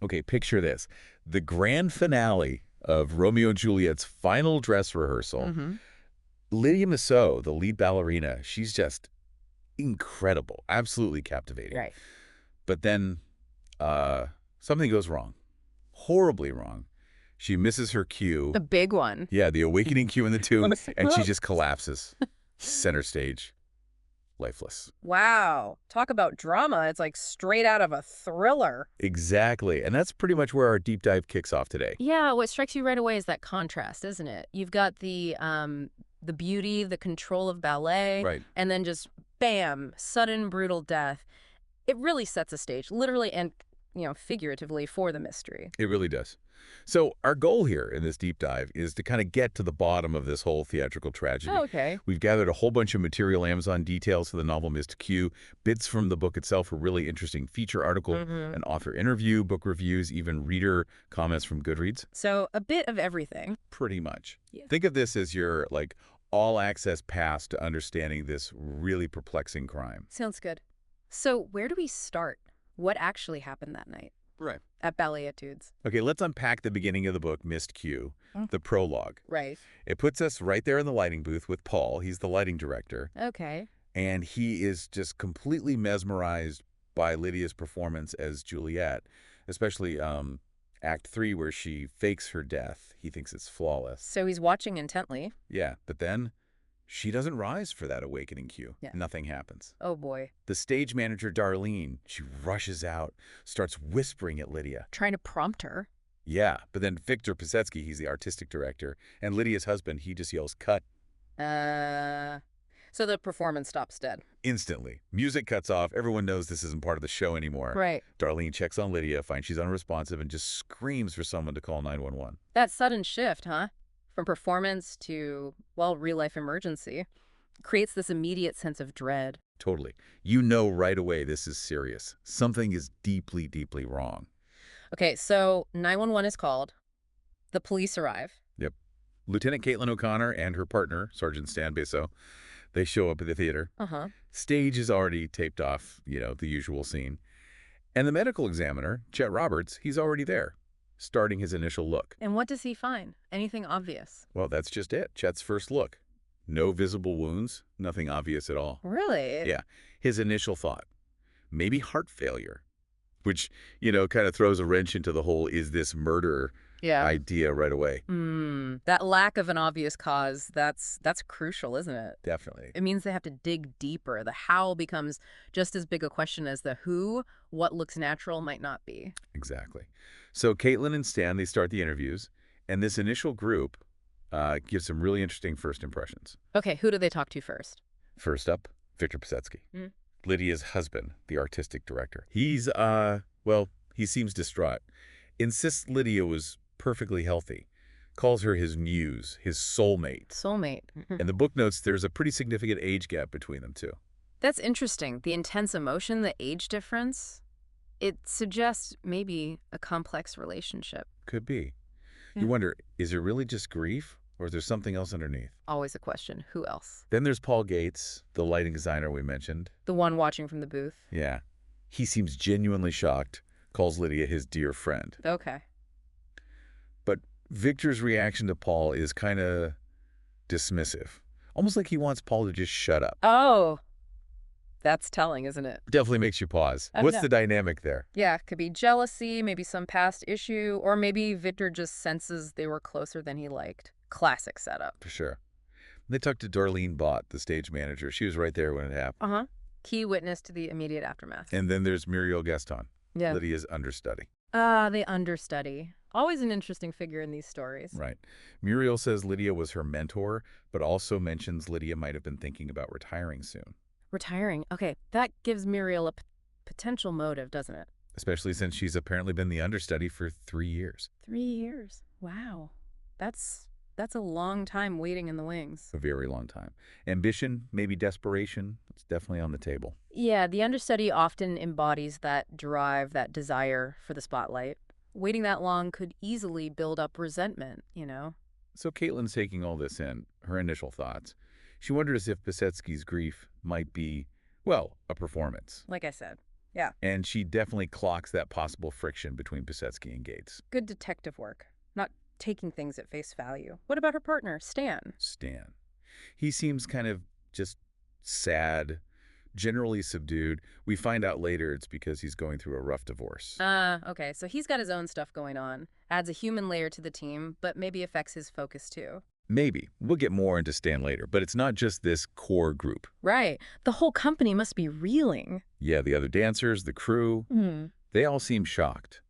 Okay, picture this. The grand finale of Romeo and Juliet's final dress rehearsal. Mm-hmm. Lydia Miseau, the lead ballerina, she's just incredible, absolutely captivating. Right. But then uh, something goes wrong, horribly wrong. She misses her cue. The big one. Yeah, the awakening cue in the tomb, and she Whoa. just collapses. Center stage, lifeless. Wow. Talk about drama. It's like straight out of a thriller. Exactly. And that's pretty much where our deep dive kicks off today. Yeah, what strikes you right away is that contrast, isn't it? You've got the beauty, the control of ballet, Right. and then just bam, sudden brutal death. It really sets a stage, literally and figuratively, for the mystery. It really does. So our goal here in this deep dive is to kind of get to the bottom of this whole theatrical tragedy. Oh, okay. We've gathered a whole bunch of material, Amazon details for the novel Missed Q, bits from the book itself, a really interesting feature article, an author interview, book reviews, even reader comments from Goodreads. So a bit of everything. Pretty much. Yeah. Think of this as your all-access pass to understanding this really perplexing crime. Sounds good. So where do we start? What actually happened that night Right. at Ballet Etudes? Okay, let's unpack the beginning of the book, Missed Q, the prologue. Right. It puts us right there in the lighting booth with Paul. He's the lighting director. Okay. And he is just completely mesmerized by Lydia's performance as Juliet, especially Act 3 where she fakes her death. He thinks it's flawless. So he's watching intently. Yeah, but then she doesn't rise for that awakening cue. Yeah. Nothing happens. Oh, boy. The stage manager, Darlene, she rushes out, starts whispering at Lydia. Trying to prompt her. Yeah, but then Victor Pisetsky, he's the artistic director, and Lydia's husband, he just yells, cut. So the performance stops dead. Instantly. Music cuts off. Everyone knows this isn't part of the show anymore. Right. Darlene checks on Lydia, finds she's unresponsive, and just screams for someone to call 911. That sudden shift, huh? From performance to, well, real-life emergency creates this immediate sense of dread. Totally. You know right away this is serious. Something is deeply, deeply wrong. Okay, so 911 is called. The police arrive. Yep. Lieutenant Caitlin O'Connor and her partner, Sergeant Stan Bisso, they show up at the theater. Uh-huh. Stage is already taped off, the usual scene. And the medical examiner, Chet Roberts, he's already there, starting his initial look. And what does he find? Anything obvious? Well, that's just it. Chet's first look. No visible wounds, nothing obvious at all. Really? Yeah. His initial thought, maybe heart failure, which, kind of throws a wrench into the whole is this murder idea right away. That lack of an obvious cause, that's crucial, isn't it? Definitely. It means they have to dig deeper. The how becomes just as big a question as the who. What looks natural might not be. Exactly. So Caitlin and Stan, they start the interviews, and this initial group gives some really interesting first impressions. Okay, who do they talk to first? First up, Victor Pisetsky, Lydia's husband, the artistic director. He's, he seems distraught. Insists Lydia was perfectly healthy. Calls her his muse, his soulmate. Soulmate. And the book notes there's a pretty significant age gap between them, too. That's interesting. The intense emotion, the age difference, it suggests maybe a complex relationship. Could be. Yeah. You wonder, is it really just grief, or is there something else underneath? Always a question. Who else? Then there's Paul Gates, the lighting designer we mentioned. The one watching from the booth. Yeah. He seems genuinely shocked, calls Lydia his dear friend. Okay. But Victor's reaction to Paul is kind of dismissive. Almost like he wants Paul to just shut up. Oh, that's telling, isn't it? Definitely makes you pause. What's no. the dynamic there? Yeah, it could be jealousy, maybe some past issue, or maybe Victor just senses they were closer than he liked. Classic setup. For sure. They talked to Darlene Bott, the stage manager. She was right there when it happened. Uh-huh. Key witness to the immediate aftermath. And then there's Muriel Gaston, Yeah. Lydia's understudy. The understudy. Always an interesting figure in these stories. Right. Muriel says Lydia was her mentor, but also mentions Lydia might have been thinking about retiring soon. Retiring. Okay, that gives Muriel a potential motive, doesn't it? Especially since she's apparently been the understudy for 3 years. 3 years. Wow. That's a long time waiting in the wings. A very long time. Ambition, maybe desperation, it's definitely on the table. Yeah, the understudy often embodies that drive, that desire for the spotlight. Waiting that long could easily build up resentment, So Caitlin's taking all this in, her initial thoughts. She wonders if Pisetsky's grief might be, well, a performance. Like I said. Yeah. And she definitely clocks that possible friction between Pisetsky and Gates. Good detective work, not taking things at face value. What about her partner, Stan? Stan. He seems kind of just sad, generally subdued. We find out later it's because he's going through a rough divorce. Okay, so he's got his own stuff going on. Adds a human layer to the team, but maybe affects his focus too. Maybe. We'll get more into Stan later, but it's not just this core group. Right. The whole company must be reeling. Yeah, the other dancers, the crew, they all seem shocked.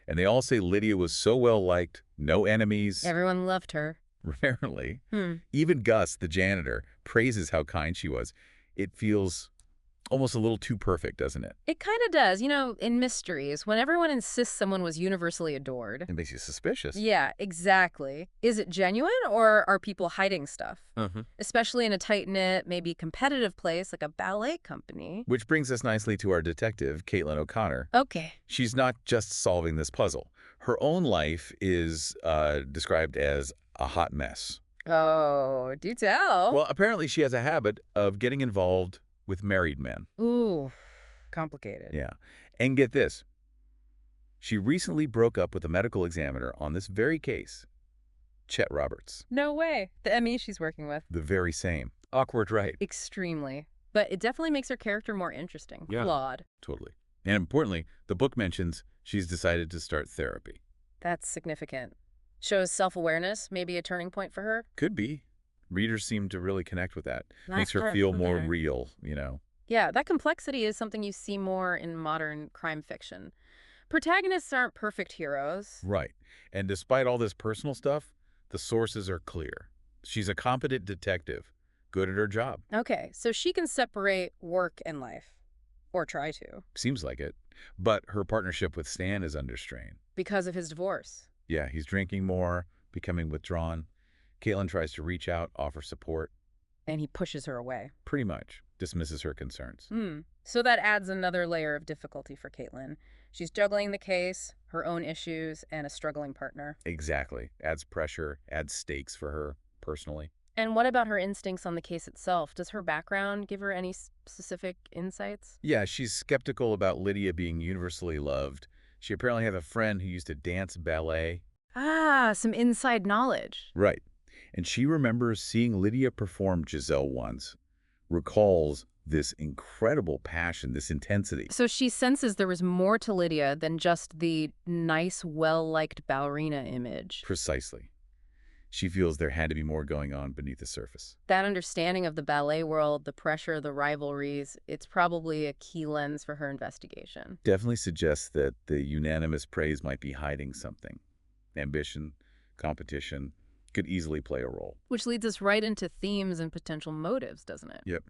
And they all say Lydia was so well-liked, no enemies. Everyone loved her. Rarely. Even Gus, the janitor, praises how kind she was. It feels almost a little too perfect, doesn't it? It kind of does. You know, in mysteries, when everyone insists someone was universally adored. It makes you suspicious. Yeah, exactly. Is it genuine, or are people hiding stuff? Especially in a tight-knit, maybe competitive place like a ballet company. Which brings us nicely to our detective, Caitlin O'Connor. Okay. She's not just solving this puzzle. Her own life is described as a hot mess. Oh, do tell. Well, apparently she has a habit of getting involved with married men. Ooh, complicated. Yeah. And get this. She recently broke up with a medical examiner on this very case, Chet Roberts. No way. The ME she's working with. The very same. Awkward, right? Extremely. But it definitely makes her character more interesting. Yeah. Flawed. Totally. And importantly, the book mentions she's decided to start therapy. That's significant. Shows self-awareness, maybe a turning point for her. Could be. Readers seem to really connect with that. Makes her feel more real, you know. Yeah, that complexity is something you see more in modern crime fiction. Protagonists aren't perfect heroes. Right. And despite all this personal stuff, the sources are clear. She's a competent detective, good at her job. Okay, so she can separate work and life. Or try to. Seems like it. But her partnership with Stan is under strain. Because of his divorce. Yeah, he's drinking more, becoming withdrawn. Caitlin tries to reach out, offer support. And he pushes her away. Pretty much. Dismisses her concerns. So that adds another layer of difficulty for Caitlin. She's juggling the case, her own issues, and a struggling partner. Exactly. Adds pressure, adds stakes for her, personally. And what about her instincts on the case itself? Does her background give her any specific insights? Yeah, she's skeptical about Lydia being universally loved. She apparently had a friend who used to dance ballet. Some inside knowledge. Right. And she remembers seeing Lydia perform Giselle once, recalls this incredible passion, this intensity. So she senses there was more to Lydia than just the nice, well-liked ballerina image. Precisely. She feels there had to be more going on beneath the surface. That understanding of the ballet world, the pressure, the rivalries, it's probably a key lens for her investigation. Definitely suggests that the unanimous praise might be hiding something. Ambition, competition, could easily play a role. Which leads us right into themes and potential motives, doesn't it? Yep.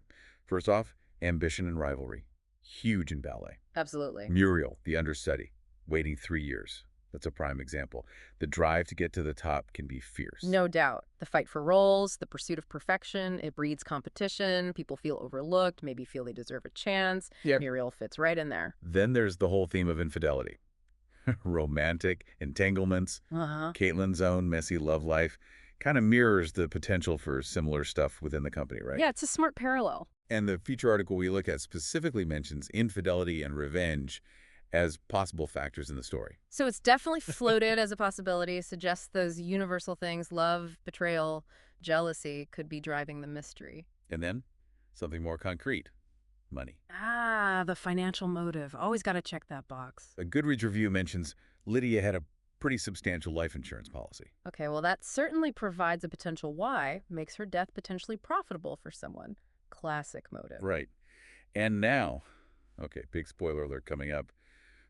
First off, ambition and rivalry. Huge in ballet. Absolutely. Muriel, the understudy, waiting 3 years. That's a prime example. The drive to get to the top can be fierce. No doubt. The fight for roles, the pursuit of perfection, it breeds competition. People feel overlooked, maybe feel they deserve a chance. Yep. Muriel fits right in there. Then there's the whole theme of infidelity. Romantic entanglements. Caitlin's own messy love life kind of mirrors the potential for similar stuff within the company, right? Yeah, it's a smart parallel. And the feature article we look at specifically mentions infidelity and revenge as possible factors in the story. So it's definitely floated as a possibility, suggests those universal things, love, betrayal, jealousy, could be driving the mystery. And then something more concrete. Money. The financial motive. Always got to check that box. A Goodreads review mentions Lydia had a pretty substantial life insurance policy. Okay, well, that certainly provides a potential why, makes her death potentially profitable for someone. Classic motive. Right. And now, okay, big spoiler alert coming up,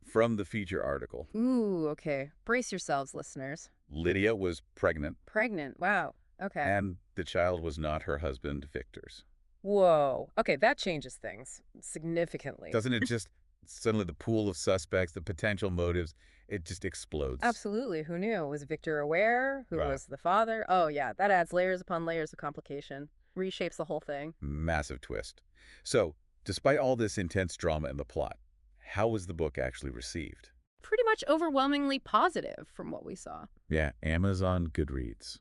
from the feature article. Ooh, okay. Brace yourselves, listeners. Lydia was pregnant. Pregnant, wow. Okay. And the child was not her husband, Victor's. Whoa. Okay, that changes things significantly. Doesn't it just, suddenly the pool of suspects, the potential motives, it just explodes. Absolutely. Who knew? Was Victor aware? Who was the father? Oh, yeah, that adds layers upon layers of complication. Reshapes the whole thing. Massive twist. So, despite all this intense drama in the plot, how was the book actually received? Pretty much overwhelmingly positive from what we saw. Yeah, Amazon Goodreads.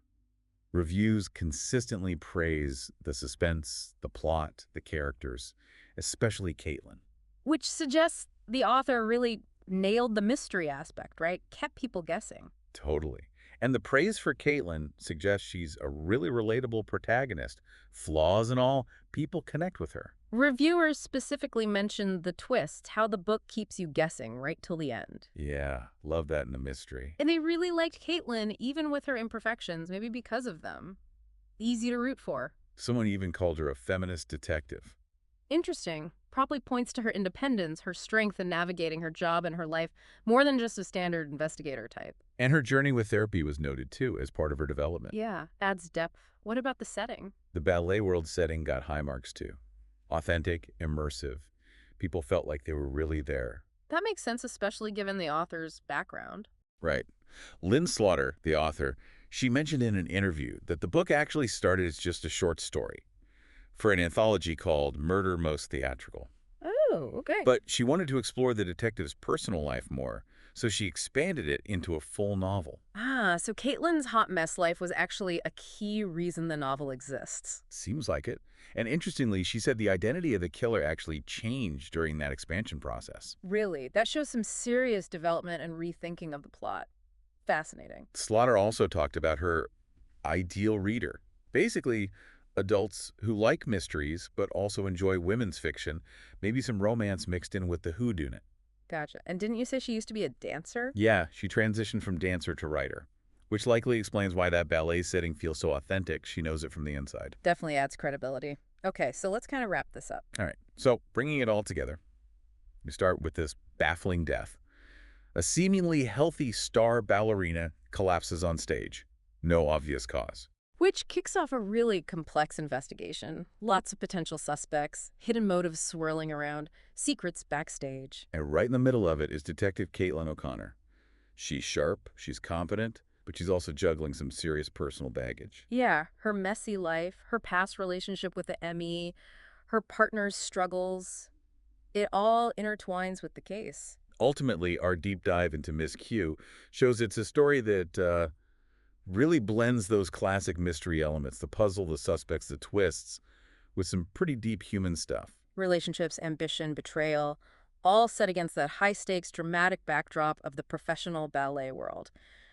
Reviews consistently praise the suspense, the plot, the characters, especially Caitlin. Which suggests the author really nailed the mystery aspect, right? Kept people guessing. Totally. And the praise for Caitlin suggests she's a really relatable protagonist. Flaws and all, people connect with her. Reviewers specifically mentioned the twist, how the book keeps you guessing right till the end. Yeah, love that in a mystery. And they really liked Caitlin, even with her imperfections, maybe because of them. Easy to root for. Someone even called her a feminist detective. Interesting. Probably points to her independence, her strength in navigating her job and her life, more than just a standard investigator type. And her journey with therapy was noted, too, as part of her development. Yeah, adds depth. What about the setting? The ballet world setting got high marks, too. Authentic, immersive. People felt like they were really there. That makes sense, especially given the author's background. Right. Lynn Slaughter, the author, she mentioned in an interview that the book actually started as just a short story for an anthology called Murder Most Theatrical. Oh, okay. But she wanted to explore the detective's personal life more, so she expanded it into a full novel. So Caitlin's hot mess life was actually a key reason the novel exists. Seems like it. And interestingly, she said the identity of the killer actually changed during that expansion process. Really, that shows some serious development and rethinking of the plot. Fascinating. Slaughter also talked about her ideal reader. Basically, adults who like mysteries but also enjoy women's fiction, maybe some romance mixed in with the whodunit. Gotcha. And didn't you say she used to be a dancer? Yeah, she transitioned from dancer to writer, which likely explains why that ballet setting feels so authentic. She knows it from the inside. Definitely adds credibility. Okay, so let's kind of wrap this up. All right, so bringing it all together, we start with this baffling death. A seemingly healthy star ballerina collapses on stage. No obvious cause. Which kicks off a really complex investigation. Lots of potential suspects, hidden motives swirling around, secrets backstage. And right in the middle of it is Detective Caitlin O'Connor. She's sharp, she's competent, but she's also juggling some serious personal baggage. Yeah, her messy life, her past relationship with the ME, her partner's struggles, it all intertwines with the case. Ultimately, our deep dive into Miss Q shows it's a story that really blends those classic mystery elements, the puzzle, the suspects, the twists, with some pretty deep human stuff. Relationships, ambition, betrayal, all set against that high-stakes, dramatic backdrop of the professional ballet world.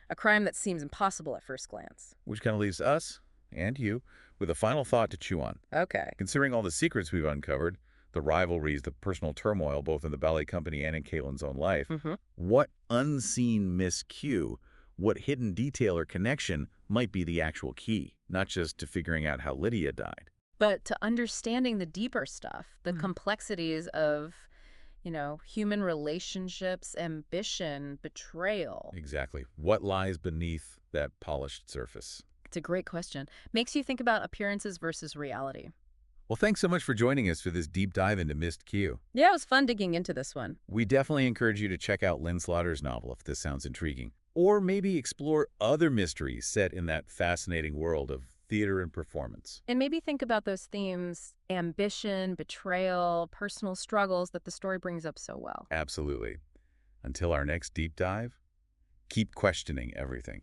A crime that seems impossible at first glance. Which kind of leaves us, and you, with a final thought to chew on. Okay. Considering all the secrets we've uncovered, the rivalries, the personal turmoil, both in the ballet company and in Caitlin's own life, what unseen Miss Q, what hidden detail or connection might be the actual key, not just to figuring out how Lydia died. But to understanding the deeper stuff, the complexities of, human relationships, ambition, betrayal. Exactly. What lies beneath that polished surface? It's a great question. Makes you think about appearances versus reality. Well, thanks so much for joining us for this deep dive into Missed Q. Yeah, it was fun digging into this one. We definitely encourage you to check out Lynn Slaughter's novel if this sounds intriguing. Or maybe explore other mysteries set in that fascinating world of theater and performance. And maybe think about those themes, ambition, betrayal, personal struggles that the story brings up so well. Absolutely. Until our next deep dive, keep questioning everything.